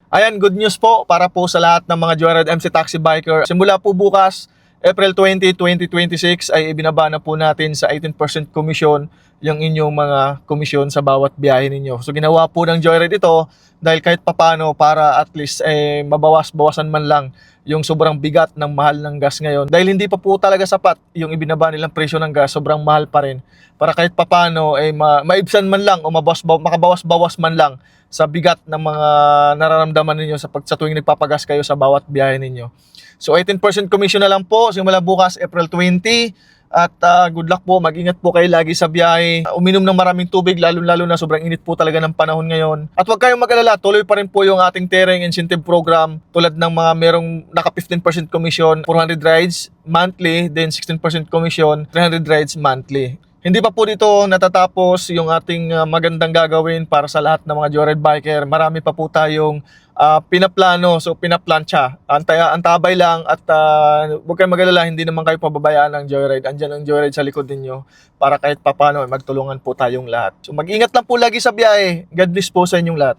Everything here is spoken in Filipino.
Ayan, good news po para po sa lahat ng mga Joyride MC Taxi Biker. Simula po bukas, April 20, 2026 ay ibinaba na po natin sa 18% commission yung inyong mga komisyon sa bawat biyahe ninyo. So ginawa po ng Joyride ito dahil kahit papano para at least mabawas-bawasan man lang yung sobrang bigat ng mahal ng gas ngayon. Dahil hindi pa po talaga sapat yung ibinaba nilang presyo ng gas, sobrang mahal pa rin. Para kahit papano maibsan man lang o makabawas-bawas man lang sa bigat ng mga nararamdaman ninyo sa tuwing nagpapagas kayo sa bawat biyahe ninyo. So 18% commission na lang po simula bukas April 20 at good luck po, mag-ingat po kayo lagi sa biyahe. Uminom ng maraming tubig lalo na sobrang init po talaga ng panahon ngayon. At huwag kayong mag-alala, tuloy pa rin po yung ating Tereng Incentive Program tulad ng mga merong naka 15% commission, 400 rides monthly, then 16% commission, 300 rides monthly. Hindi pa po dito natatapos yung ating magandang gagawin para sa lahat ng mga Joyride Biker. Marami pa po tayong pinaplano, so pinaplansya. Antabay lang at huwag kayong mag-alala, hindi naman kayo pababayaan ng Joyride. Andyan ang Joyride sa likod ninyo para kahit papano magtulungan po tayong lahat. So mag-ingat lang po lagi sa biyahe. God bless po sa inyong lahat.